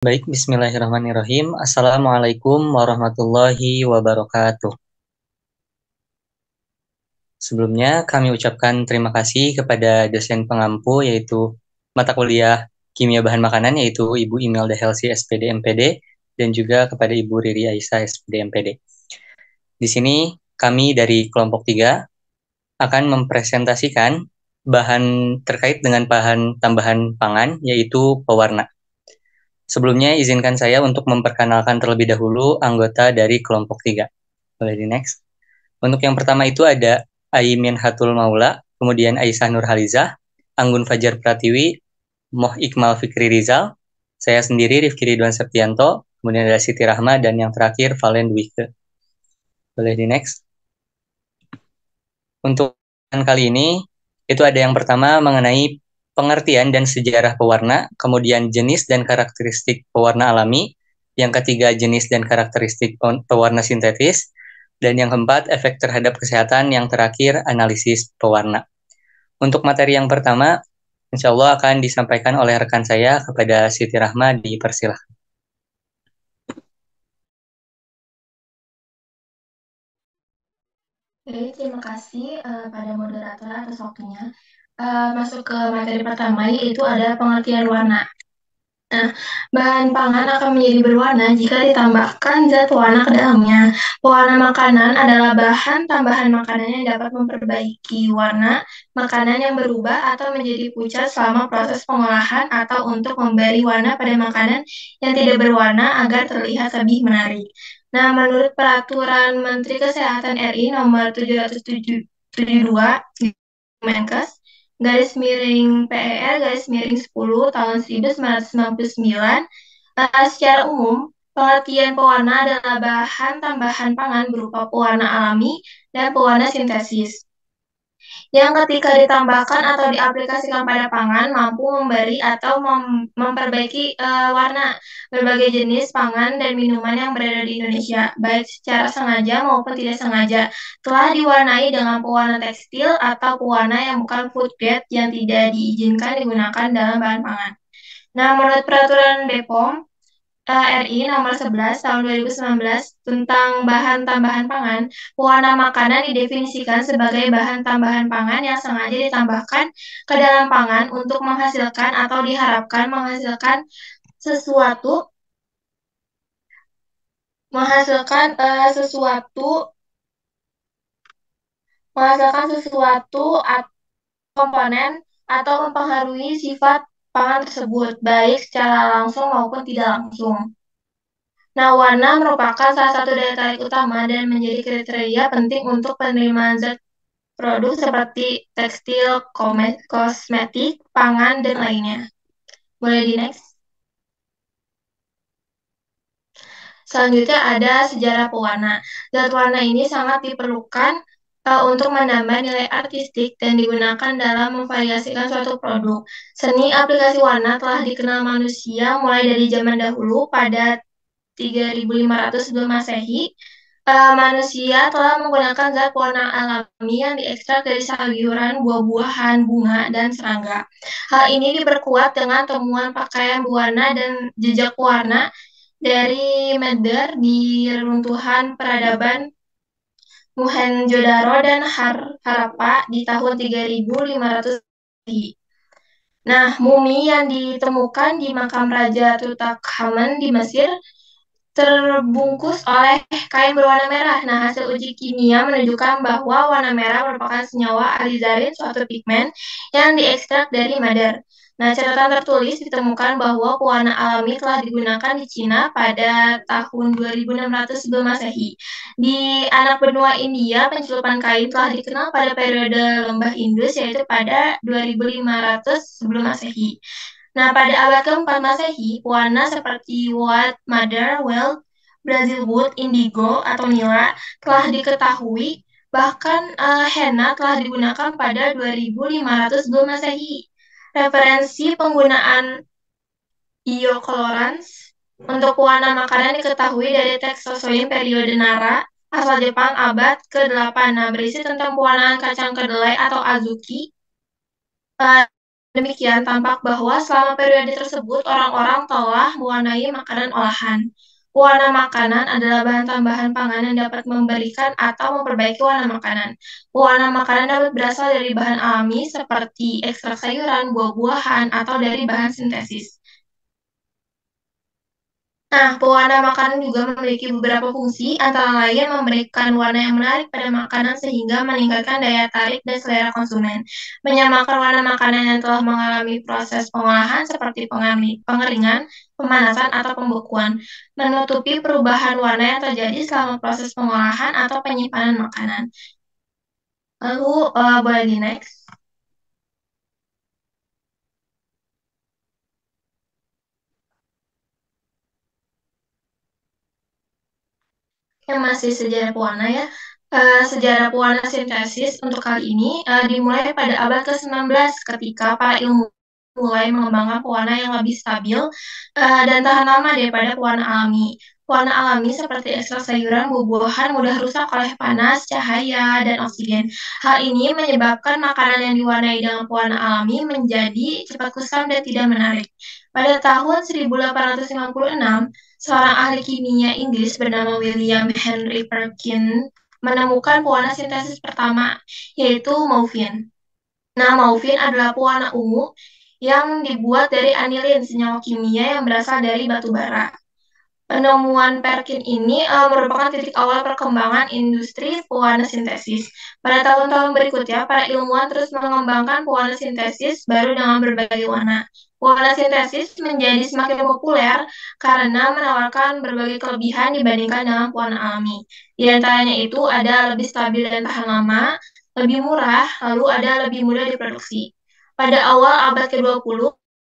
Baik, bismillahirrahmanirrahim. Assalamualaikum warahmatullahi wabarakatuh. Sebelumnya, kami ucapkan terima kasih kepada dosen pengampu, yaitu mata kuliah Kimia Bahan Makanan, yaitu Ibu Imelda Helsi, SPD MPD, dan juga kepada Ibu Riri Aisyah, SPD MPD. Di sini, kami dari kelompok 3 akan mempresentasikan bahan terkait dengan bahan tambahan pangan, yaitu pewarna. Sebelumnya, izinkan saya untuk memperkenalkan terlebih dahulu anggota dari kelompok 3. Boleh di next. Untuk yang pertama itu ada Aimin Hatul Maula, kemudian Aisyah Nurhalizah, Anggun Fajar Pratiwi, Moh Ikmal Fikri Rizal, saya sendiri Rifki Ridwan Septianto, kemudian ada Siti Rahma, dan yang terakhir Valen Dwike. Boleh di next. Untuk kali ini, itu ada yang pertama mengenai pengertian dan sejarah pewarna, kemudian jenis dan karakteristik pewarna alami, yang ketiga jenis dan karakteristik pewarna sintetis, dan yang keempat efek terhadap kesehatan, yang terakhir analisis pewarna. Untuk materi yang pertama, insya Allah akan disampaikan oleh rekan saya kepada Siti Rahma, dipersilahkan. Oke, terima kasih pada moderator atas waktunya. Masuk ke materi pertama, yaitu ada pengertian warna. Nah, bahan pangan akan menjadi berwarna jika ditambahkan zat warna ke dalamnya. Pewarna makanan adalah bahan tambahan makanan yang dapat memperbaiki warna makanan yang berubah atau menjadi pucat selama proses pengolahan atau untuk memberi warna pada makanan yang tidak berwarna agar terlihat lebih menarik. Nah, menurut Peraturan Menteri Kesehatan RI nomor 772 Menkes garis miring PER garis miring 10 tahun 1999, secara umum pengertian pewarna adalah bahan tambahan pangan berupa pewarna alami dan pewarna sintesis yang ketika ditambahkan atau diaplikasikan pada pangan mampu memberi atau memperbaiki warna berbagai jenis pangan dan minuman yang berada di Indonesia, baik secara sengaja maupun tidak sengaja, telah diwarnai dengan pewarna tekstil atau pewarna yang bukan food grade yang tidak diizinkan digunakan dalam bahan pangan. Nah, menurut peraturan BPOM, RI nomor 11 tahun 2019 tentang bahan tambahan pangan, pewarna makanan didefinisikan sebagai bahan tambahan pangan yang sengaja ditambahkan ke dalam pangan untuk menghasilkan atau diharapkan sesuatu menghasilkan sesuatu atau komponen atau mempengaruhi sifat pangan tersebut baik secara langsung maupun tidak langsung. Nah, warna merupakan salah satu daya tarik utama dan menjadi kriteria penting untuk penerimaan zat produk seperti tekstil, kosmetik, pangan, dan lainnya. Boleh di next? Selanjutnya ada sejarah pewarna. Zat warna ini sangat diperlukan untuk menambah nilai artistik dan digunakan dalam memvariasikan suatu produk. Seni aplikasi warna telah dikenal manusia mulai dari zaman dahulu pada 3500 sebelum Masehi. Manusia telah menggunakan zat warna alami yang diekstrak dari sayuran, buah-buahan, bunga, dan serangga. Hal ini diperkuat dengan temuan pakaian berwarna dan jejak warna dari Medar di reruntuhan peradaban Mohenjo-daro dan Harappa di tahun 3500 Masehi. Nah, mumi yang ditemukan di makam Raja Tutankhamun di Mesir terbungkus oleh kain berwarna merah. Nah, hasil uji kimia menunjukkan bahwa warna merah merupakan senyawa alizarin, suatu pigmen yang diekstrak dari madar. Nah, catatan tertulis ditemukan bahwa pewarna alami telah digunakan di Cina pada tahun 2600 sebelum Masehi. Di anak benua India, pencelupan kain telah dikenal pada periode lembah Indus, yaitu pada 2500 sebelum Masehi. Nah, pada abad keempat Masehi, warna seperti white, madar, weld, Brazil wood, indigo, atau nila telah diketahui. Bahkan henna telah digunakan pada 2500 sebelum Masehi. Referensi penggunaan iocolorants untuk pewarna makanan diketahui dari teks Sosoin periode Nara asal Jepang abad ke-8. Nah, berisi tentang pewarnaan kacang kedelai atau azuki. Demikian, tampak bahwa selama periode tersebut orang-orang telah mewarnai makanan olahan. Warna makanan adalah bahan tambahan pangan yang dapat memberikan atau memperbaiki warna makanan. Warna makanan dapat berasal dari bahan alami seperti ekstrak sayuran, buah-buahan, atau dari bahan sintesis. Nah, pewarna makanan juga memiliki beberapa fungsi, antara lain memberikan warna yang menarik pada makanan sehingga meningkatkan daya tarik dan selera konsumen. Menyamakan warna makanan yang telah mengalami proses pengolahan seperti pengeringan, pemanasan, atau pembekuan. Menutupi perubahan warna yang terjadi selama proses pengolahan atau penyimpanan makanan. Lalu, boleh di next. Yang masih sejarah pewarna ya. Sejarah pewarna sintesis untuk kali ini dimulai pada abad ke-19 ketika para ilmuwan mulai mengembangkan pewarna yang lebih stabil dan tahan lama daripada pewarna alami. Pewarna alami seperti ekstrak sayuran, buah-buahan mudah rusak oleh panas, cahaya, dan oksigen. Hal ini menyebabkan makanan yang diwarnai dengan pewarna alami menjadi cepat kusam dan tidak menarik. Pada tahun 1856, seorang ahli kimia Inggris bernama William Henry Perkin menemukan pewarna sintesis pertama, yaitu morfin. Nah, morfin adalah pewarna ungu yang dibuat dari anilin, senyawa kimia yang berasal dari batu bara. Penemuan Perkin ini merupakan titik awal perkembangan industri pewarna sintesis. Pada tahun-tahun berikutnya, para ilmuwan terus mengembangkan pewarna sintesis baru dengan berbagai warna. Pewarna sintesis menjadi semakin populer karena menawarkan berbagai kelebihan dibandingkan dengan pewarna alami. Di antaranya itu ada lebih stabil dan tahan lama, lebih murah, lalu ada lebih mudah diproduksi. Pada awal abad ke-20,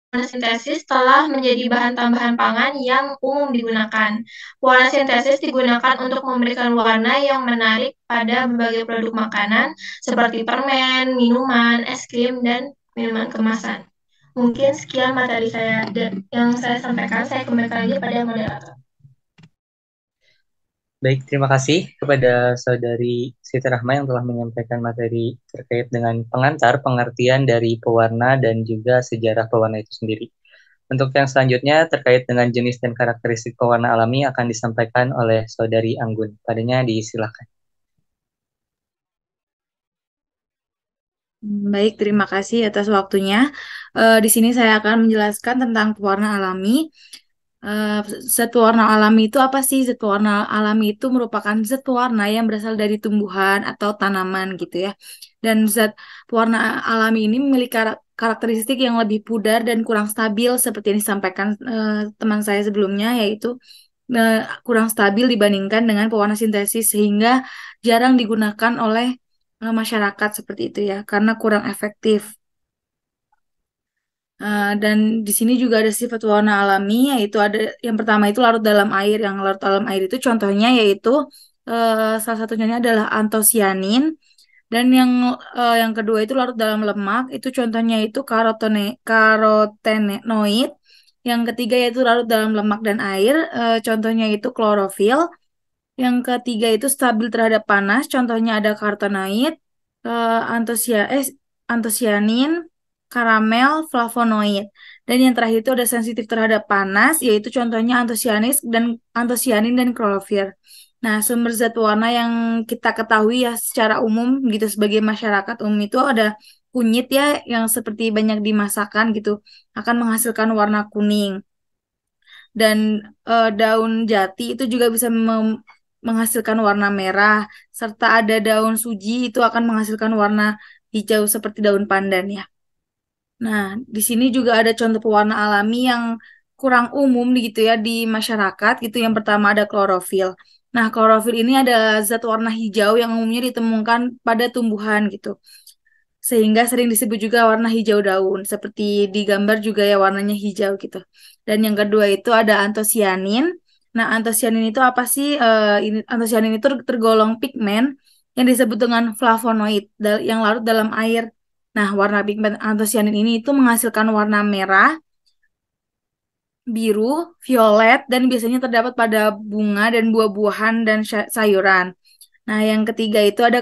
warna sintesis telah menjadi bahan tambahan pangan yang umum digunakan. Warna sintesis digunakan untuk memberikan warna yang menarik pada berbagai produk makanan seperti permen, minuman, es krim, dan minuman kemasan. Mungkin sekian materi saya yang saya sampaikan. Saya kembalikan lagi pada moderator. Baik, terima kasih kepada Saudari Siti Rahma yang telah menyampaikan materi terkait dengan pengantar pengertian dari pewarna dan juga sejarah pewarna itu sendiri. Untuk yang selanjutnya terkait dengan jenis dan karakteristik pewarna alami akan disampaikan oleh Saudari Anggun. Padanya disilakan. Baik, terima kasih atas waktunya. Di sini saya akan menjelaskan tentang pewarna alami. Zat pewarna alami itu apa sih? Zat pewarna alami itu merupakan zat pewarna yang berasal dari tumbuhan atau tanaman gitu ya. Dan zat pewarna alami ini memiliki karakteristik yang lebih pudar dan kurang stabil seperti yang disampaikan teman saya sebelumnya, yaitu kurang stabil dibandingkan dengan pewarna sintesis sehingga jarang digunakan oleh masyarakat seperti itu ya, karena kurang efektif. Dan di sini juga ada sifat warna alami, yaitu ada yang pertama itu larut dalam air. Yang larut dalam air itu contohnya yaitu salah satunya adalah antosianin, dan yang kedua itu larut dalam lemak. Itu contohnya itu karotenoid. Yang ketiga yaitu larut dalam lemak dan air. Contohnya itu klorofil. Yang ketiga itu stabil terhadap panas. Contohnya ada karotenoid, eh, antosia, eh, antosianin, karamel, flavonoid. Dan yang terakhir itu ada sensitif terhadap panas, yaitu contohnya antosianin dan klorofil. Nah, sumber zat warna yang kita ketahui ya secara umum gitu sebagai masyarakat umum itu ada kunyit ya, yang seperti banyak dimasakkan gitu akan menghasilkan warna kuning. Dan daun jati itu juga bisa menghasilkan warna merah, serta ada daun suji itu akan menghasilkan warna hijau seperti daun pandan ya. Nah, di sini juga ada contoh pewarna alami yang kurang umum gitu ya di masyarakat gitu. Yang pertama ada klorofil. Nah, klorofil ini ada zat warna hijau yang umumnya ditemukan pada tumbuhan gitu. Sehingga sering disebut juga warna hijau daun, seperti di gambar juga ya warnanya hijau gitu. Dan yang kedua itu ada antosianin. Nah, antosianin itu apa sih? Antosianin itu tergolong pigmen yang disebut dengan flavonoid yang larut dalam air. Nah, warna pigmen antosianin ini itu menghasilkan warna merah, biru, violet, dan biasanya terdapat pada bunga dan buah-buahan dan sayuran. Nah, yang ketiga itu ada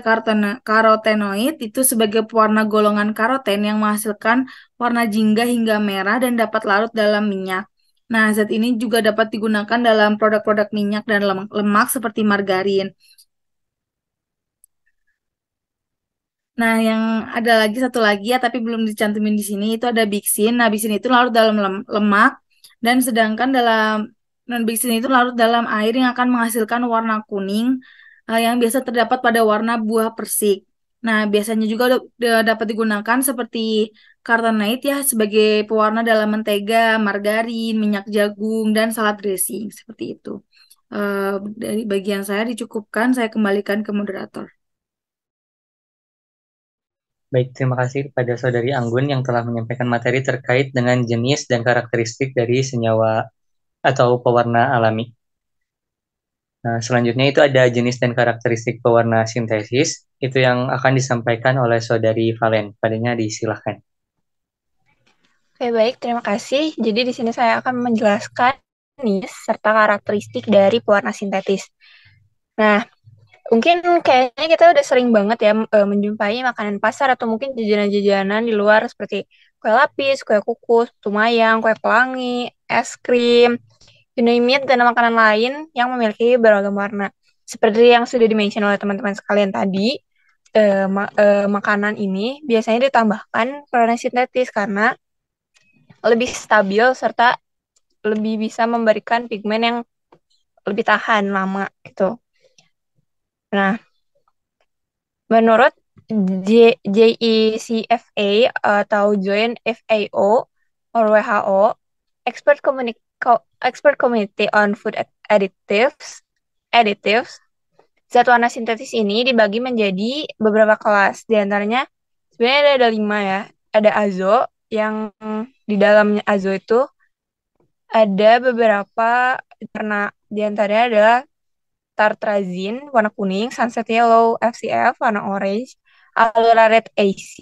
karotenoid, itu sebagai pewarna golongan karoten yang menghasilkan warna jingga hingga merah dan dapat larut dalam minyak. Nah, zat ini juga dapat digunakan dalam produk-produk minyak dan lemak seperti margarin. Nah, yang ada lagi satu lagi ya, tapi belum dicantumin di sini, itu ada biksin. Nah, biksin itu larut dalam lemak, dan sedangkan non biksin itu larut dalam air yang akan menghasilkan warna kuning yang biasa terdapat pada warna buah persik. Nah, biasanya juga dapat digunakan seperti carnitine ya sebagai pewarna dalam mentega, margarin, minyak jagung, dan salad dressing seperti itu. Dari bagian saya dicukupkan, saya kembalikan ke moderator. Baik, terima kasih kepada Saudari Anggun yang telah menyampaikan materi terkait dengan jenis dan karakteristik dari senyawa atau pewarna alami. Nah, selanjutnya itu ada jenis dan karakteristik pewarna sintesis, itu yang akan disampaikan oleh Saudari Valen. Padanya disilahkan. Oke, baik, terima kasih. Jadi di sini saya akan menjelaskan jenis serta karakteristik dari pewarna sintetis. Nah, mungkin kayaknya kita udah sering banget ya menjumpai makanan pasar atau mungkin jajanan-jajanan di luar seperti kue lapis, kue kukus, putu mayang, kue pelangi, es krim, you name it, dan makanan lain yang memiliki beragam warna. Seperti yang sudah dimention oleh teman-teman sekalian tadi, makanan ini biasanya ditambahkan pewarna sintetis karena lebih stabil serta lebih bisa memberikan pigmen yang lebih tahan lama gitu. Nah, menurut JECFA atau Joint FAO or WHO, Expert Committee on Food Additives, zat warna sintetis ini dibagi menjadi beberapa kelas. Di antaranya sebenarnya ada 5 ya. Ada azo, yang di dalamnya azo itu ada beberapa warna. Di antaranya adalah tartrazine warna kuning, sunset yellow FCF warna orange, alura red AC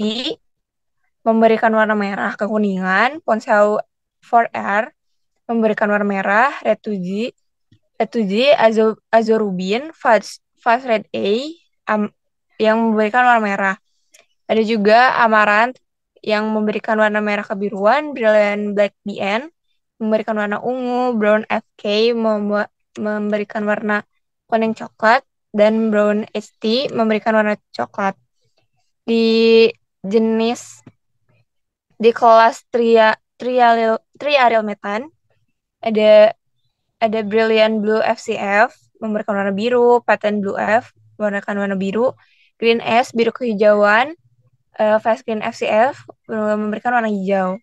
memberikan warna merah kekuningan, ponsel 4R memberikan warna merah, red 2G azorubin, fast red A yang memberikan warna merah. Ada juga amaranth yang memberikan warna merah kebiruan, brilliant black BN memberikan warna ungu, brown FK memberikan warna kuning coklat, dan brown HT memberikan warna coklat. Di jenis di kelas triaryl metan ada brilliant blue FCF memberikan warna biru, patent blue F memberikan warna biru, green S biru kehijauan, fast green FCF memberikan warna hijau.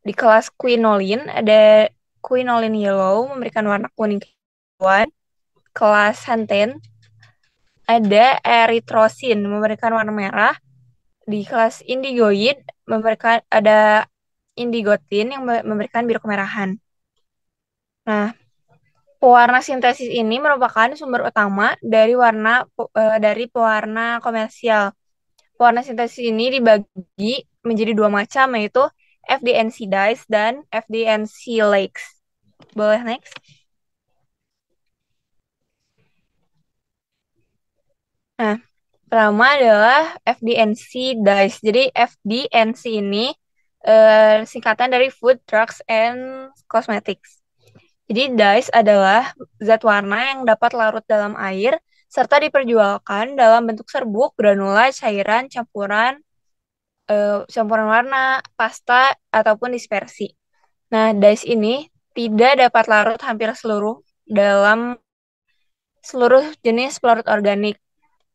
Di kelas quinolin ada quinolin yellow memberikan warna kuning kehijauan. Kelas santen ada erythrosin memberikan warna merah. Di kelas indigoid ada indigotin yang memberikan biru kemerahan. Nah, pewarna sintesis ini merupakan sumber utama dari pewarna komersial. Pewarna sintesis ini dibagi menjadi 2 macam, yaitu FDNC dyes dan FDNC lakes. Boleh next? Nah, pertama adalah FDNC dyes. Jadi FDNC ini singkatan dari Food, Drugs, and Cosmetics. Jadi dyes adalah zat warna yang dapat larut dalam air serta diperjualkan dalam bentuk serbuk, granula, cairan, campuran warna, pasta, ataupun dispersi. Nah, dyes ini tidak dapat larut hampir dalam seluruh jenis pelarut organik.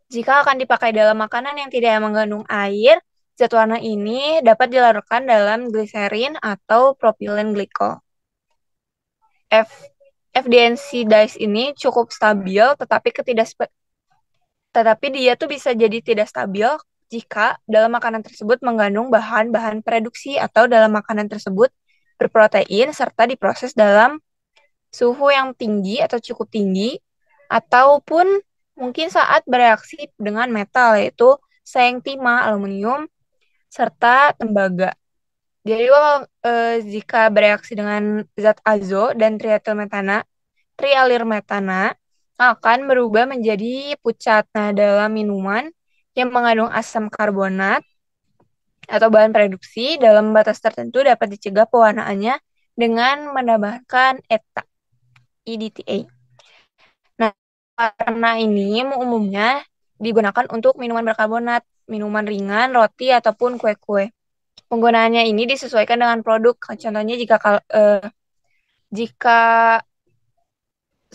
Jika akan dipakai dalam makanan yang tidak mengandung air, zat warna ini dapat dilarutkan dalam gliserin atau propylene glycol. FDNC dyes ini cukup stabil, tetapi dia tuh bisa jadi tidak stabil jika dalam makanan tersebut mengandung bahan-bahan produksi atau dalam makanan tersebut berprotein serta diproses dalam suhu yang tinggi atau cukup tinggi, ataupun mungkin saat bereaksi dengan metal, yaitu seng, timah, aluminium, serta tembaga. Jadi jika bereaksi dengan zat azo dan trialir metana, akan berubah menjadi pucat. Nah, dalam minuman yang mengandung asam karbonat atau bahan reduksi dalam batas tertentu dapat dicegah pewarnaannya dengan menambahkan EDTA. Nah, warna ini umumnya digunakan untuk minuman berkarbonat, minuman ringan, roti, ataupun kue-kue. Penggunaannya ini disesuaikan dengan produk. Contohnya jika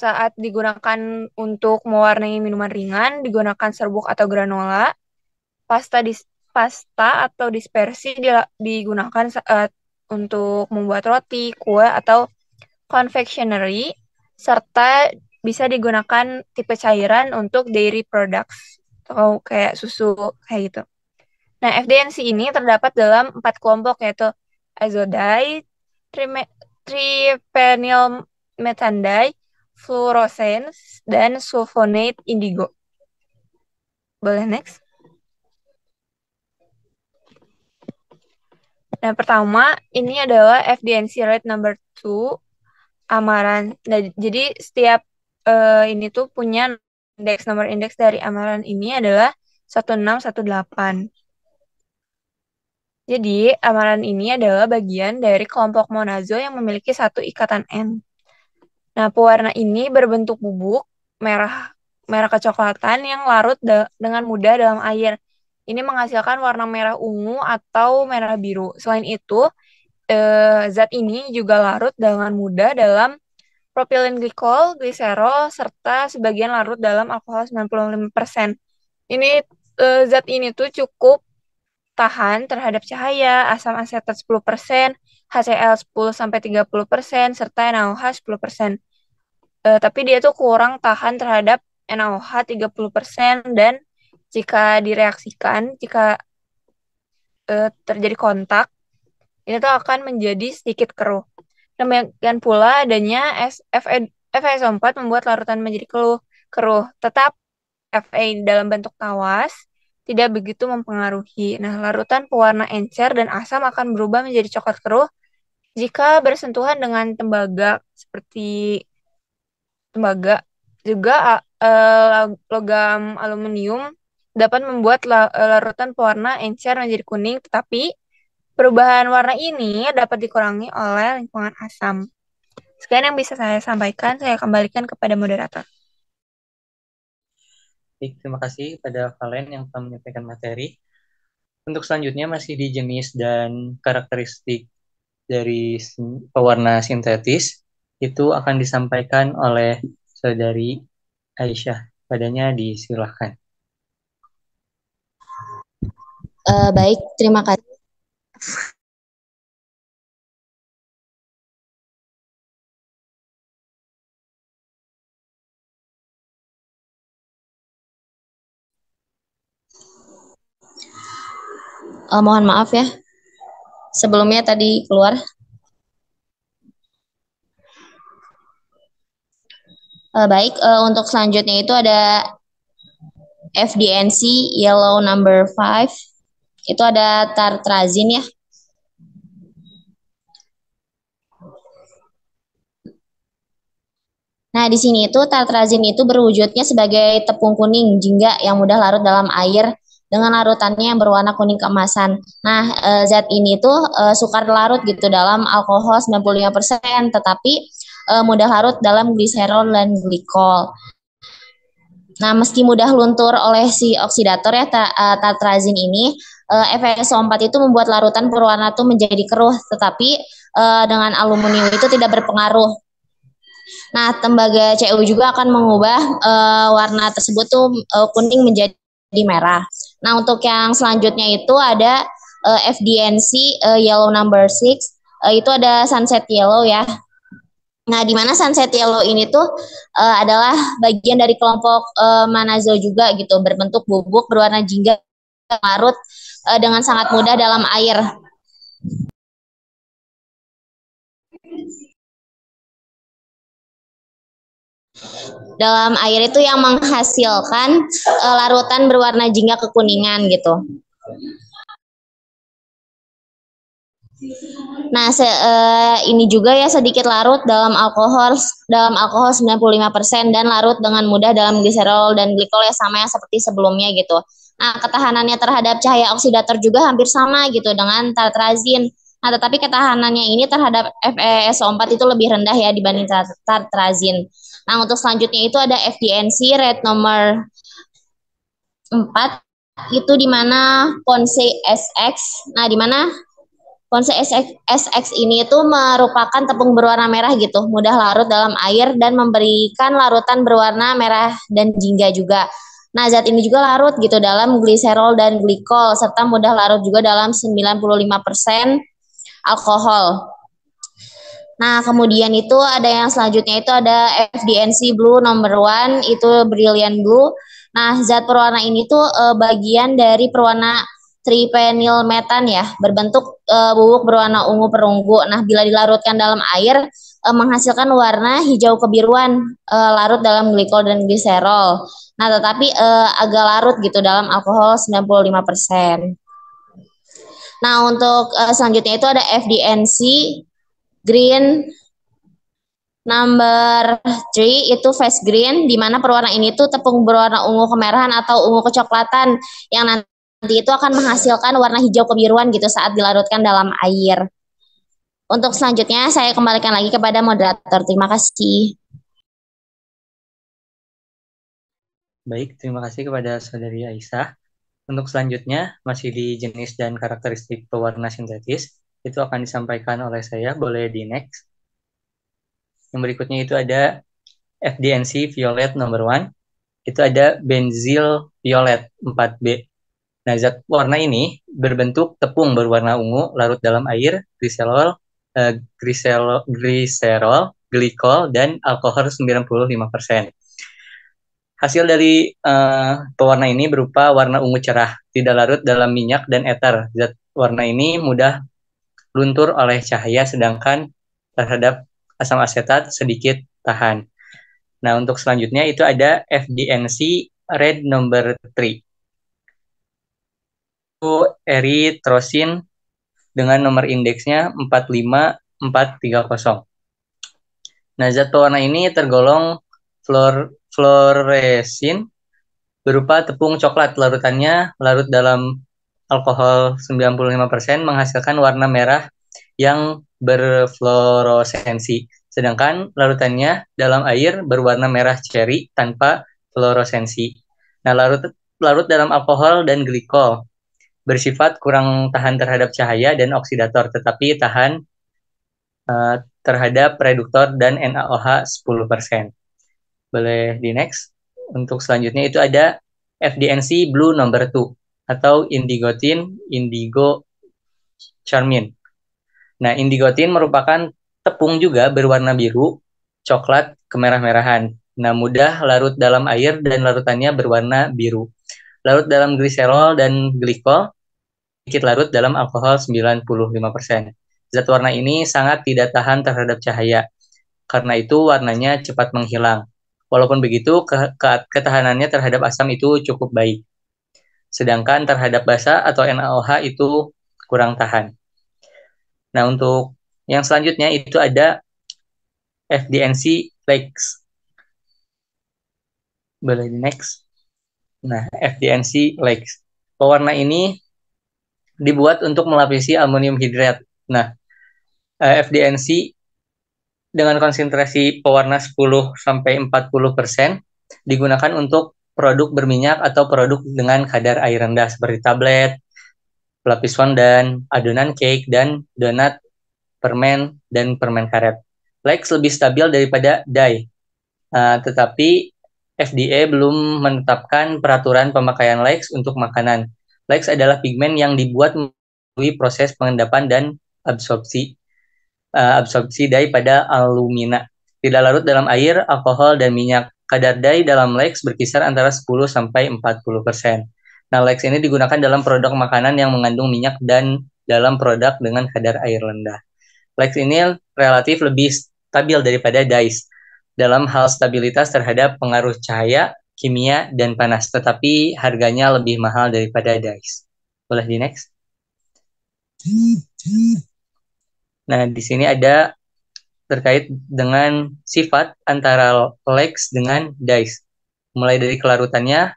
saat digunakan untuk mewarnai minuman ringan, digunakan serbuk atau granola, pasta atau dispersi digunakan saat untuk membuat roti, kue, atau confectionery, serta bisa digunakan tipe cairan untuk dairy products atau kayak susu kayak gitu. Nah, FDNC ini terdapat dalam 4 kelompok, yaitu azodai, tripenyl metandai, fluorescens, dan sulfonate indigo. Boleh next? Nah, pertama, ini adalah FDNC rate number 2, amaran. Nah, jadi setiap ini tuh punya nomor indeks dari amaran ini adalah 1618. Jadi, amaran ini adalah bagian dari kelompok monazo yang memiliki satu ikatan N. Nah, pewarna ini berbentuk bubuk merah kecoklatan yang larut dengan mudah dalam air. Ini menghasilkan warna merah ungu atau merah biru. Selain itu, zat ini juga larut dengan mudah dalam propilin glikol, gliserol, serta sebagian larut dalam alkohol 95%. Ini zat ini tuh cukup tahan terhadap cahaya, asam asetat 10%, HCl 10-30%, serta NaOH 10%. Tapi dia tuh kurang tahan terhadap NaOH 30%, dan jika direaksikan, jika terjadi kontak, ini tuh akan menjadi sedikit keruh. Demikian pula adanya FeSO4 membuat larutan menjadi keruh. Tetap Fe dalam bentuk tawas tidak begitu mempengaruhi. Nah, larutan pewarna encer dan asam akan berubah menjadi coklat keruh jika bersentuhan dengan tembaga seperti tembaga. Juga logam aluminium dapat membuat larutan pewarna encer menjadi kuning, tetapi perubahan warna ini dapat dikurangi oleh lingkungan asam. Sekian yang bisa saya sampaikan, saya kembalikan kepada moderator. Baik, terima kasih pada Valen yang telah menyampaikan materi. Untuk selanjutnya masih di jenis dan karakteristik dari pewarna sintetis, itu akan disampaikan oleh saudari Aisyah. Padanya disilahkan. Baik, terima kasih. Mohon maaf ya, sebelumnya tadi keluar. Baik, untuk selanjutnya itu ada FDNC yellow number 5. Itu ada tartrazin ya. Nah, di sini itu tartrazin itu berwujudnya sebagai tepung kuning jingga yang mudah larut dalam air dengan larutannya yang berwarna kuning keemasan. Nah, zat ini tuh sukar larut gitu dalam alkohol 95%, tetapi mudah larut dalam gliserol dan glikol. Nah, meski mudah luntur oleh si oksidator ya, tartrazin ini, FeSO4 itu membuat larutan berwarna tuh menjadi keruh, tetapi dengan aluminium itu tidak berpengaruh. Nah, tembaga CU juga akan mengubah warna tersebut tuh kuning menjadi merah. Nah, untuk yang selanjutnya itu ada FDNC yellow number 6, itu ada sunset yellow ya. Nah, di mana sunset yellow ini tuh adalah bagian dari kelompok manazo juga gitu, berbentuk bubuk berwarna jingga larut dengan sangat mudah dalam air. Dalam air itu yang menghasilkan larutan berwarna jingga kekuningan gitu. Nah, ini juga ya sedikit larut dalam alkohol 95% dan larut dengan mudah dalam gliserol dan glikol ya sama yang seperti sebelumnya gitu. Nah, ketahanannya terhadap cahaya oksidator juga hampir sama gitu dengan tartrazin. Nah, tetapi ketahanannya ini terhadap FeSO4 itu lebih rendah ya dibanding tartrazin. Nah, untuk selanjutnya itu ada FDNC red nomor 4 itu di mana Ponce SX. Nah, di mana Ponce SX ini itu merupakan tepung berwarna merah gitu, mudah larut dalam air dan memberikan larutan berwarna merah dan jingga juga. Nah, zat ini juga larut gitu dalam gliserol dan glikol serta mudah larut juga dalam 95% alkohol. Nah, kemudian itu ada yang selanjutnya itu ada FDNC Blue nomor 1 itu Brilliant Blue. Nah, zat perwarna ini tuh bagian dari perwarna tripenyl metan ya, berbentuk bubuk berwarna ungu perunggu. Nah, bila dilarutkan dalam air menghasilkan warna hijau kebiruan larut dalam glikol dan gliserol. Nah, tetapi agak larut gitu dalam alkohol 95%. Nah, untuk selanjutnya itu ada FDNC Green number 3 itu fast green, di mana perwarna ini tuh tepung berwarna ungu kemerahan atau ungu kecoklatan yang nanti itu akan menghasilkan warna hijau kebiruan gitu saat dilarutkan dalam air. Untuk selanjutnya saya kembalikan lagi kepada moderator. Terima kasih. Baik, terima kasih kepada Saudari Aisyah. Untuk selanjutnya, masih di jenis dan karakteristik pewarna sintetis, itu akan disampaikan oleh saya. Boleh di next. Yang berikutnya itu ada FDNC Violet nomor 1. Itu ada benzyl violet 4B. Nah, zat warna ini berbentuk tepung berwarna ungu larut dalam air, gliserol, glikol, dan alkohol 95%. Hasil dari pewarna ini berupa warna ungu cerah, tidak larut dalam minyak dan eter. Zat warna ini mudah luntur oleh cahaya, sedangkan terhadap asam asetat sedikit tahan. Nah, untuk selanjutnya itu ada FDNC red number 3. Itu eritrosin dengan nomor indeksnya 45430. Nah, zat pewarna ini tergolong fluoresin berupa tepung coklat. Larutannya larut dalam alkohol 95% menghasilkan warna merah yang berfluoresensi. Sedangkan larutannya dalam air berwarna merah ceri tanpa fluoresensi. Nah, larut dalam alkohol dan glikol bersifat kurang tahan terhadap cahaya dan oksidator, tetapi tahan terhadap reduktor dan NaOH 10%. Boleh di next. Untuk selanjutnya itu ada FDNC Blue number 2 atau indigo charmin. Nah, indigotin merupakan tepung juga berwarna biru, coklat, kemerah-merahan. Nah, mudah larut dalam air dan larutannya berwarna biru. Larut dalam gliserol dan glikol, sedikit larut dalam alkohol 95%. Zat warna ini sangat tidak tahan terhadap cahaya. Karena itu warnanya cepat menghilang. Walaupun begitu, ketahanannya terhadap asam itu cukup baik. Sedangkan terhadap basa atau NaOH itu kurang tahan. Nah, untuk yang selanjutnya itu ada FDNC Lakes. Boleh di next. Nah, FDNC Lakes. Pewarna ini dibuat untuk melapisi aluminium hidrat. Nah, FDNC dengan konsentrasi pewarna 10-40% digunakan untuk produk berminyak atau produk dengan kadar air rendah seperti tablet, pelapis fondant, adonan cake, dan donat, permen, dan permen karet. Lakes lebih stabil daripada dye, tetapi FDA belum menetapkan peraturan pemakaian lakes untuk makanan. Lakes adalah pigmen yang dibuat melalui proses pengendapan dan absorpsi dye pada alumina. Tidak larut dalam air, alkohol, dan minyak. Kadar dye dalam lakes berkisar antara 10-40%. Nah, lakes ini digunakan dalam produk makanan yang mengandung minyak dan dalam produk dengan kadar air rendah. Lakes ini relatif lebih stabil daripada dyes dalam hal stabilitas terhadap pengaruh cahaya, kimia, dan panas, tetapi harganya lebih mahal daripada dyes. Boleh di next? Nah, di sini ada terkait dengan sifat antara Lex dengan Dice. Mulai dari kelarutannya,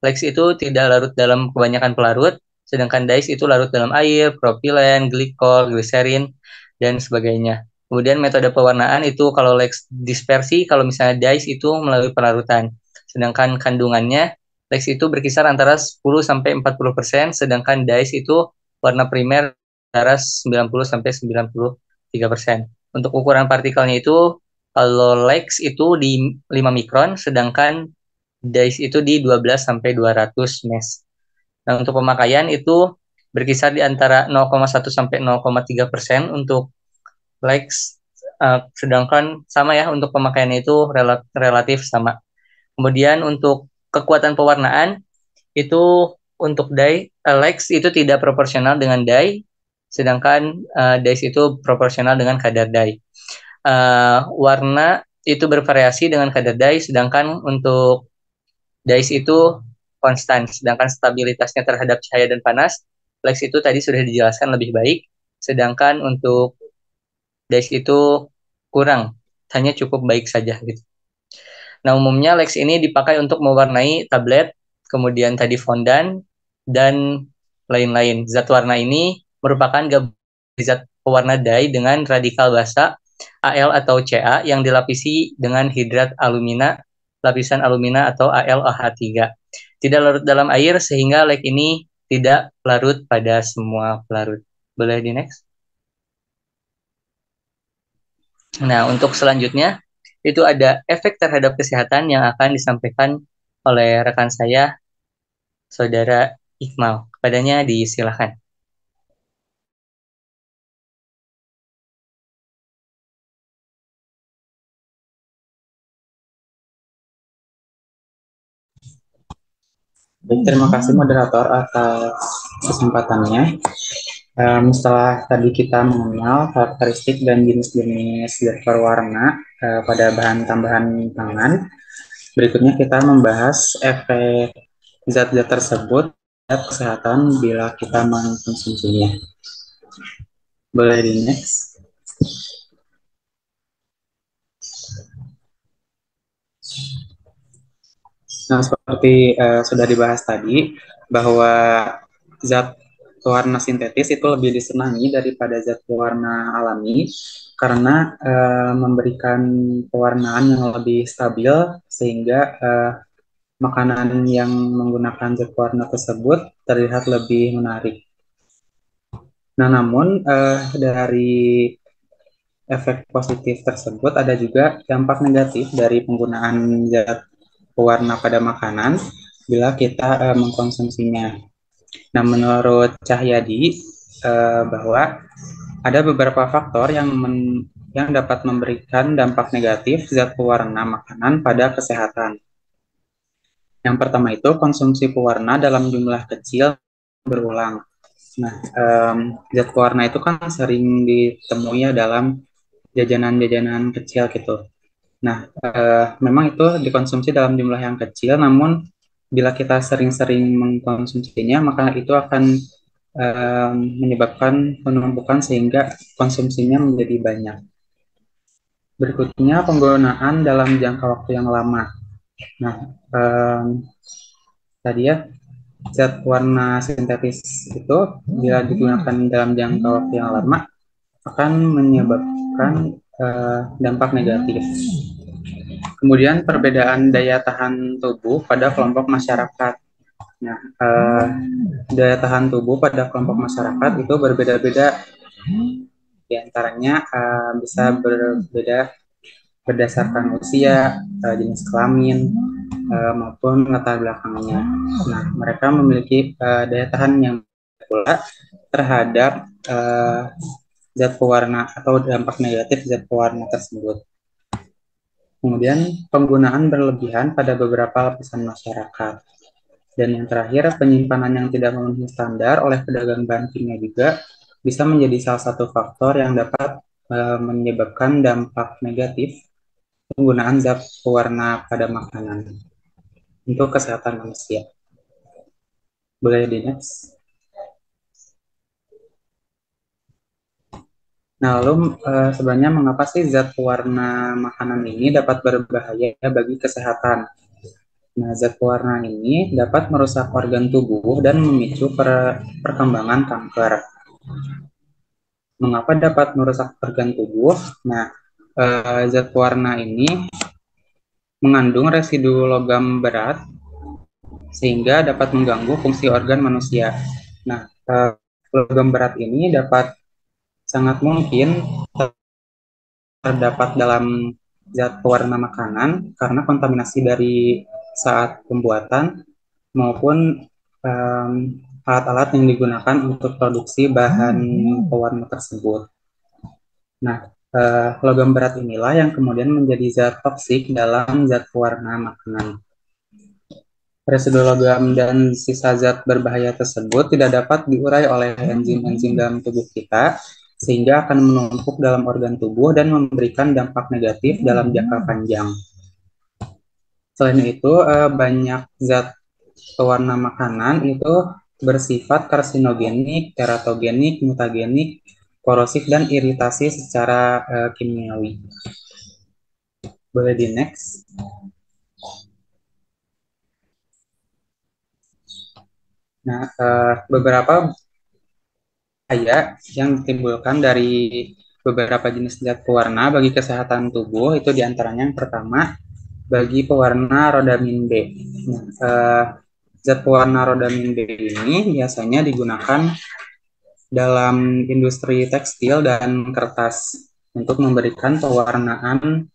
Lex itu tidak larut dalam kebanyakan pelarut, sedangkan Dice itu larut dalam air, propilen, glikol, gliserin, dan sebagainya. Kemudian metode pewarnaan itu kalau Lex dispersi, kalau misalnya Dice itu melalui pelarutan. Sedangkan kandungannya, Lex itu berkisar antara 10-40%, sedangkan Dice itu warna primer antara 90-93%. Untuk ukuran partikelnya itu, kalau Lex itu di 5 mikron, sedangkan Dice itu di 12-200 mesh. Nah, untuk pemakaian itu berkisar di antara 0,1-0,3% untuk Lex, sedangkan sama ya untuk pemakaiannya itu relatif sama. Kemudian untuk kekuatan pewarnaan itu untuk Lex itu tidak proporsional dengan dye, sedangkan Dice itu proporsional dengan kadar dye. Warna itu bervariasi dengan kadar dye, sedangkan untuk Dice itu konstan, sedangkan stabilitasnya terhadap cahaya dan panas, Lex itu tadi sudah dijelaskan lebih baik, sedangkan untuk Dice itu kurang, hanya cukup baik saja gitu. Nah, umumnya Lex ini dipakai untuk mewarnai tablet, kemudian tadi fondan, dan lain-lain. Zat warna ini merupakan gabungan zat pewarna dye dengan radikal basa Al atau Ca yang dilapisi dengan hidrat alumina, lapisan alumina atau AlOH3. Tidak larut dalam air sehingga Lex ini tidak larut pada semua pelarut. Boleh di next? Nah, untuk selanjutnya itu ada efek terhadap kesehatan yang akan disampaikan oleh rekan saya, Saudara Iqmal. Kepadanya disilakan. Baik, terima kasih moderator atas kesempatannya. Setelah tadi kita mengenal karakteristik dan jenis-jenis zat berwarna pada bahan tambahan pangan, berikutnya kita membahas efek zat-zat tersebut terhadap kesehatan bila kita mengkonsumsinya. Boleh di next. Nah, seperti sudah dibahas tadi, bahwa zat pewarna sintetis itu lebih disenangi daripada zat pewarna alami karena memberikan pewarnaan yang lebih stabil sehingga makanan yang menggunakan zat pewarna tersebut terlihat lebih menarik. Nah, namun dari efek positif tersebut ada juga dampak negatif dari penggunaan zat pewarna pada makanan bila kita mengkonsumsinya. Nah, menurut Cahyadi bahwa ada beberapa faktor yang dapat memberikan dampak negatif zat pewarna makanan pada kesehatan. Yang pertama itu konsumsi pewarna dalam jumlah kecil berulang. Nah, zat pewarna itu kan sering ditemui dalam jajanan-jajanan kecil gitu. Nah, memang itu dikonsumsi dalam jumlah yang kecil, namun bila kita sering-sering mengkonsumsinya, maka itu akan menyebabkan penumpukan sehingga konsumsinya menjadi banyak. Berikutnya, penggunaan dalam jangka waktu yang lama. Nah, tadi ya, zat warna sintetis itu bila digunakan dalam jangka waktu yang lama akan menyebabkan dampak negatif. Kemudian perbedaan daya tahan tubuh pada kelompok masyarakat. Nah, daya tahan tubuh pada kelompok masyarakat itu berbeda-beda. Di antaranya bisa berbeda berdasarkan usia, jenis kelamin, maupun latar belakangnya. Nah, mereka memiliki daya tahan yang pula terhadap zat pewarna atau dampak negatif zat pewarna tersebut. Kemudian penggunaan berlebihan pada beberapa lapisan masyarakat. Dan yang terakhir, penyimpanan yang tidak memenuhi standar oleh pedagang bahan kimia juga bisa menjadi salah satu faktor yang dapat menyebabkan dampak negatif penggunaan zat pewarna pada makanan untuk kesehatan manusia. Boleh di next. Nah, lalu sebenarnya mengapa sih zat pewarna makanan ini dapat berbahaya bagi kesehatan? Nah, zat pewarna ini dapat merusak organ tubuh dan memicu perkembangan kanker. Mengapa dapat merusak organ tubuh? Nah, zat pewarna ini mengandung residu logam berat sehingga dapat mengganggu fungsi organ manusia. Nah, logam berat ini dapat sangat mungkin terdapat dalam zat pewarna makanan karena kontaminasi dari saat pembuatan maupun alat-alat yang digunakan untuk produksi bahan pewarna tersebut. Nah, logam berat inilah yang kemudian menjadi zat toksik dalam zat pewarna makanan. Residu logam dan sisa zat berbahaya tersebut tidak dapat diurai oleh enzim-enzim dalam tubuh kita, sehingga akan menumpuk dalam organ tubuh dan memberikan dampak negatif dalam jangka panjang. Selain itu, banyak zat pewarna makanan itu bersifat karsinogenik, teratogenik, mutagenik, korosif, dan iritasi secara kimiawi. Boleh di next. Nah, beberapa bahaya yang ditimbulkan dari beberapa jenis zat pewarna bagi kesehatan tubuh itu diantaranya yang pertama bagi pewarna rodamin B. Nah, zat pewarna rodamin B ini biasanya digunakan dalam industri tekstil dan kertas untuk memberikan pewarnaan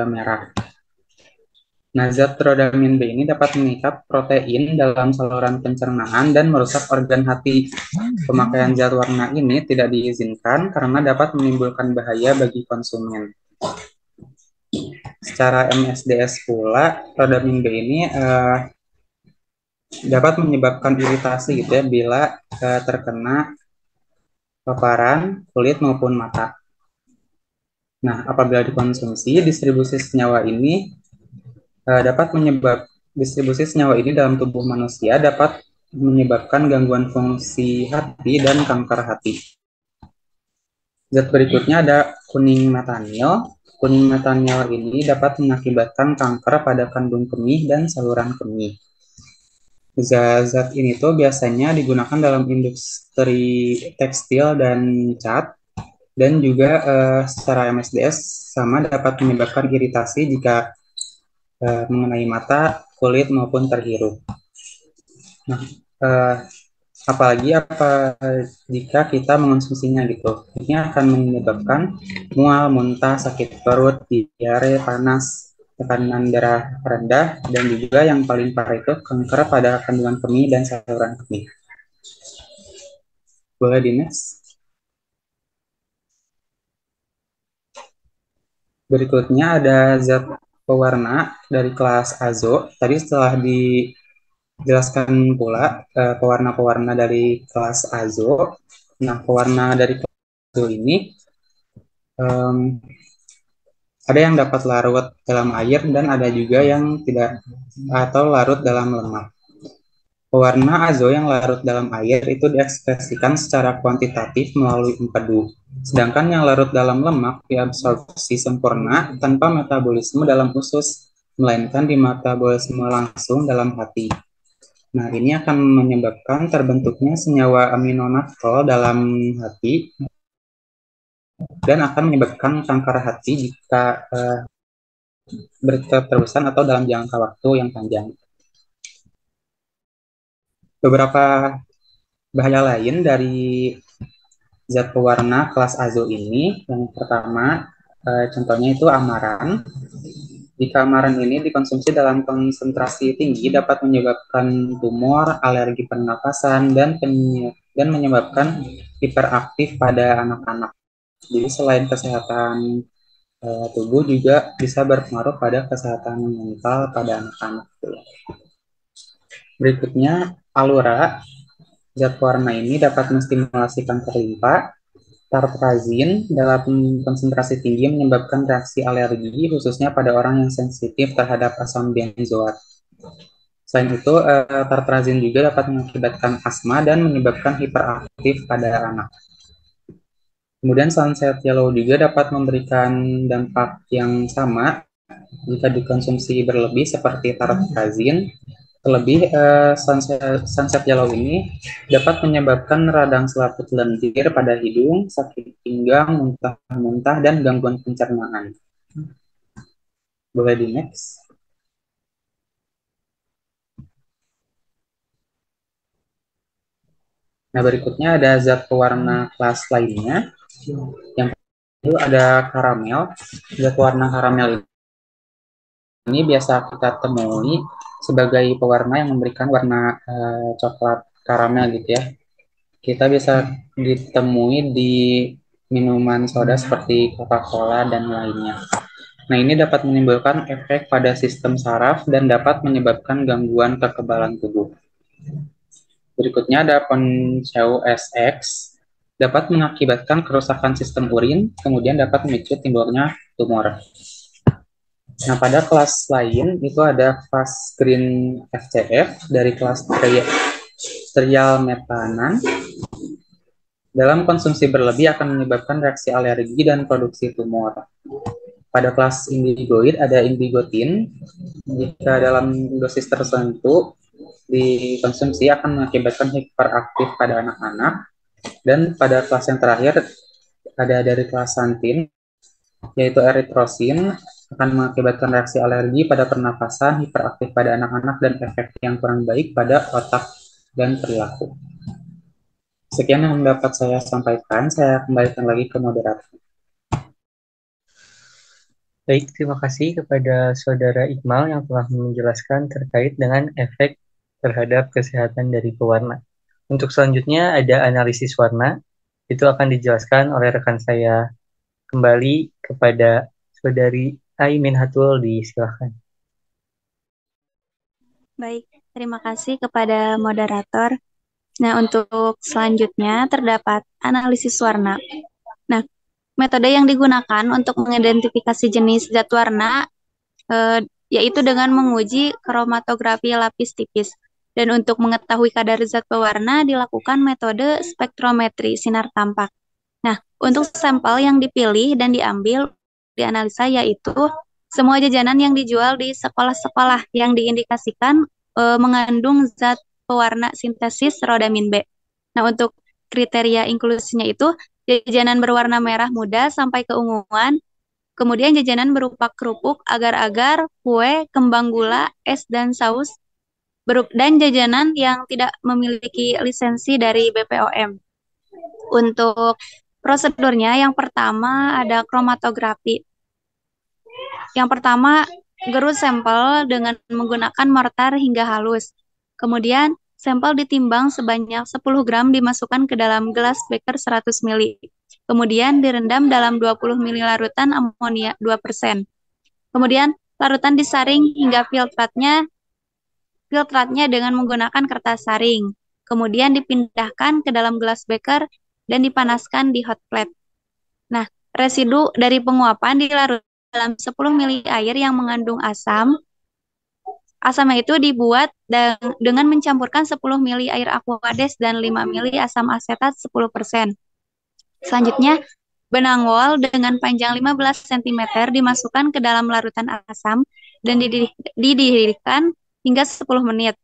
merah. Nah, zat rodamin B ini dapat mengikat protein dalam saluran pencernaan dan merusak organ hati. Pemakaian zat warna ini tidak diizinkan karena dapat menimbulkan bahaya bagi konsumen. Secara MSDS pula, rodamin B ini dapat menyebabkan iritasi gitu ya bila terkena paparan kulit maupun mata. Nah, apabila dikonsumsi, distribusi senyawa ini dalam tubuh manusia dapat menyebabkan gangguan fungsi hati dan kanker hati. Zat berikutnya ada kuning metanil. Kuning metanil ini dapat mengakibatkan kanker pada kandung kemih dan saluran kemih. Zat ini tuh biasanya digunakan dalam industri tekstil dan cat, dan juga secara MSDS sama dapat menyebabkan iritasi jika mengenai mata, kulit maupun terhirup. Nah, apalagi jika kita mengonsumsinya gitu, ini akan menyebabkan mual, muntah, sakit perut, diare, panas, tekanan darah rendah, dan juga yang paling parah itu kanker pada kandungan kemih dan saluran kemih. Boleh di next. Berikutnya ada zat pewarna dari kelas azo. Tadi setelah dijelaskan pula pewarna-pewarna dari kelas azo. Nah, pewarna dari kelas azo ini ada yang dapat larut dalam air dan ada juga yang tidak atau larut dalam lemak. Pewarna azo yang larut dalam air itu diekspresikan secara kuantitatif melalui empedu, sedangkan yang larut dalam lemak diabsorpsi sempurna tanpa metabolisme dalam usus, melainkan dimetabolisme langsung dalam hati. Nah, ini akan menyebabkan terbentuknya senyawa aminonatrol dalam hati dan akan menyebabkan kanker hati jika berterusan atau dalam jangka waktu yang panjang. Beberapa bahaya lain dari zat pewarna kelas azo ini, yang pertama contohnya itu amaran. Jika amaran ini dikonsumsi dalam konsentrasi tinggi dapat menyebabkan tumor, alergi pernapasan, dan menyebabkan hiperaktif pada anak-anak. Jadi selain kesehatan tubuh juga bisa berpengaruh pada kesehatan mental pada anak-anak. Berikutnya, alura. Zat pewarna ini dapat menstimulasi kanker limpa. Tartrazin dalam konsentrasi tinggi menyebabkan reaksi alergi, khususnya pada orang yang sensitif terhadap asam benzoat. Selain itu, tartrazin juga dapat mengakibatkan asma dan menyebabkan hiperaktif pada anak. Kemudian sunset yellow juga dapat memberikan dampak yang sama jika dikonsumsi berlebih seperti tartrazin. Terlebih sunset yellow ini dapat menyebabkan radang selaput lendir pada hidung, sakit pinggang, muntah-muntah, dan gangguan pencernaan. Boleh di next. Nah, berikutnya ada zat pewarna kelas lainnya. Yang itu ada karamel. Zat pewarna karamel ini biasa kita temui sebagai pewarna yang memberikan warna coklat karamel gitu ya. Kita bisa ditemui di minuman soda seperti Coca-Cola dan lainnya. Nah, ini dapat menimbulkan efek pada sistem saraf dan dapat menyebabkan gangguan kekebalan tubuh. Berikutnya ada Ponceau SX, dapat mengakibatkan kerusakan sistem urin, kemudian dapat memicu timbulnya tumor. Nah, pada kelas lain itu ada Fast Green FCF dari kelas trial metanan. Dalam konsumsi berlebih akan menyebabkan reaksi alergi dan produksi tumor. Pada kelas indigoid ada indigotin. Jika dalam dosis tertentu dikonsumsi akan mengakibatkan hiperaktif pada anak-anak. Dan pada kelas yang terakhir ada dari kelas santin, yaitu eritrosin, akan mengakibatkan reaksi alergi pada pernapasan, hiperaktif pada anak-anak, dan efek yang kurang baik pada otak dan perilaku. Sekian yang dapat saya sampaikan, saya kembalikan lagi ke moderator. Baik, terima kasih kepada Saudara Iqmal yang telah menjelaskan terkait dengan efek terhadap kesehatan dari pewarna. Untuk selanjutnya ada analisis warna, itu akan dijelaskan oleh rekan saya. Kembali kepada Saudari Aimin Hatul, silakan. Baik, terima kasih kepada moderator. Nah, untuk selanjutnya terdapat analisis warna. Nah, metode yang digunakan untuk mengidentifikasi jenis zat warna yaitu dengan menguji kromatografi lapis tipis. Dan untuk mengetahui kadar zat pewarna dilakukan metode spektrometri sinar tampak. Nah, untuk sampel yang dipilih dan diambil dianalisa yaitu semua jajanan yang dijual di sekolah-sekolah yang diindikasikan mengandung zat pewarna sintesis rodamin B. Nah, untuk kriteria inklusinya itu jajanan berwarna merah muda sampai keunguan, kemudian jajanan berupa kerupuk, agar-agar, kue, kembang gula, es, dan saus, dan jajanan yang tidak memiliki lisensi dari BPOM. Untuk prosedurnya, yang pertama ada kromatografi. Yang pertama, gerus sampel dengan menggunakan mortar hingga halus. Kemudian, sampel ditimbang sebanyak 10 gram dimasukkan ke dalam gelas beker 100 ml. Kemudian direndam dalam 20 ml larutan amonia 2%. Kemudian, larutan disaring hingga filtratnya dengan menggunakan kertas saring. Kemudian dipindahkan ke dalam gelas beker dan dipanaskan di hot plate. Nah, residu dari penguapan dilarut dalam 10 ml air yang mengandung asam. Asamnya itu dibuat dengan mencampurkan 10 ml air aquades dan 5 ml asam asetat 10%. Selanjutnya, benang wol dengan panjang 15 cm dimasukkan ke dalam larutan asam dan dididihkan hingga 10 menit.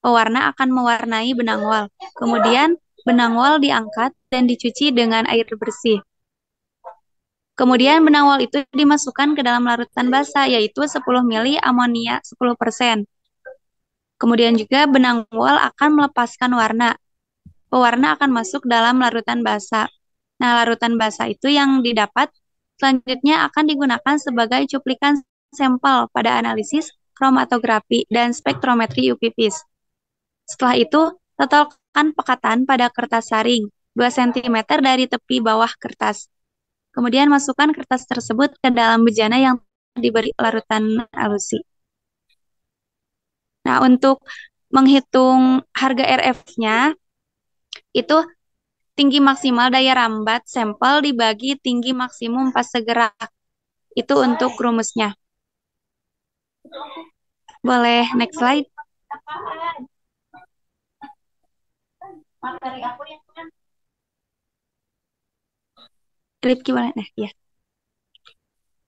Pewarna akan mewarnai benang wol. Kemudian, benang wol diangkat dan dicuci dengan air bersih. Kemudian benang wol itu dimasukkan ke dalam larutan basah, yaitu 10 ml amonia 10%. Kemudian juga benang wol akan melepaskan warna. Pewarna akan masuk dalam larutan basah. Nah, larutan basah itu yang didapat selanjutnya akan digunakan sebagai cuplikan sampel pada analisis kromatografi dan spektrometri UV-Vis. Setelah itu, totalkan pekatan pada kertas saring 2 cm dari tepi bawah kertas. Kemudian masukkan kertas tersebut ke dalam bejana yang diberi larutan alusi. Nah, untuk menghitung harga RF-nya, itu tinggi maksimal daya rambat sampel dibagi tinggi maksimum fase gerak. Itu untuk rumusnya. Boleh next slide. Rifki boleh deh, ya.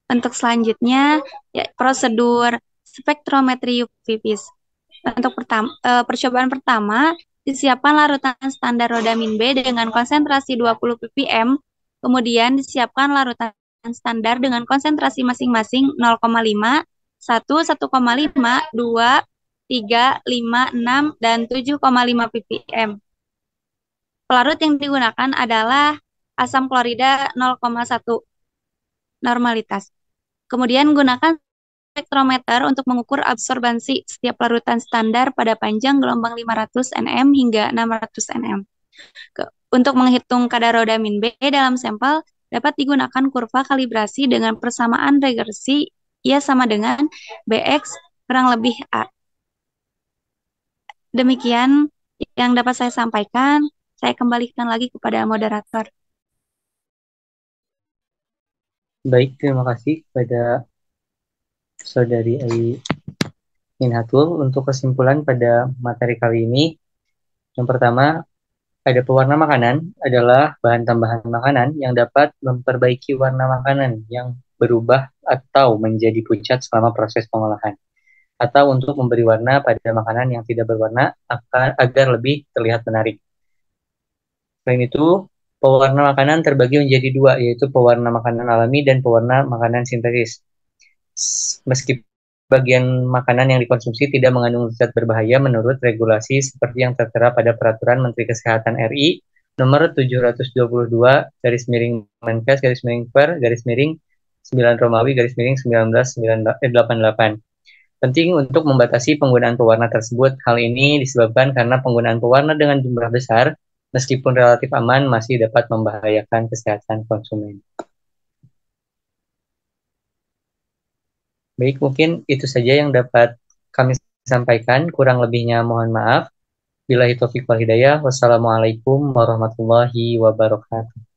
Untuk selanjutnya, ya, prosedur spektrometri UV-Vis. Untuk percobaan pertama, disiapkan larutan standar rodamin B dengan konsentrasi 20 ppm, kemudian disiapkan larutan standar dengan konsentrasi masing-masing 0,5, 1, 1,5, 2, 3, 5, 6, dan 7,5 ppm. Pelarut yang digunakan adalah asam klorida 0,1 normalitas. Kemudian gunakan spektrometer untuk mengukur absorbansi setiap larutan standar pada panjang gelombang 500 nm hingga 600 nm. Untuk menghitung kadar rodamin B dalam sampel, dapat digunakan kurva kalibrasi dengan persamaan regresi ia sama dengan Bx kurang lebih A. Demikian yang dapat saya sampaikan. Saya kembalikan lagi kepada moderator. Baik, terima kasih kepada Saudari Ai Minhatul untuk kesimpulan pada materi kali ini. Yang pertama, ada pewarna makanan adalah bahan tambahan makanan yang dapat memperbaiki warna makanan yang berubah atau menjadi pucat selama proses pengolahan, atau untuk memberi warna pada makanan yang tidak berwarna agar lebih terlihat menarik. Selain itu, pewarna makanan terbagi menjadi dua, yaitu pewarna makanan alami dan pewarna makanan sintetis. Meski bagian makanan yang dikonsumsi tidak mengandung zat berbahaya menurut regulasi seperti yang tertera pada Peraturan Menteri Kesehatan RI nomor 722 /Menkes /Per/9 Romawi /1988. Penting untuk membatasi penggunaan pewarna tersebut. Hal ini disebabkan karena penggunaan pewarna dengan jumlah besar meskipun relatif aman masih dapat membahayakan kesehatan konsumen. Baik, mungkin itu saja yang dapat kami sampaikan. Kurang lebihnya mohon maaf. Billahi taufiq wal hidayah. Wassalamualaikum warahmatullahi wabarakatuh.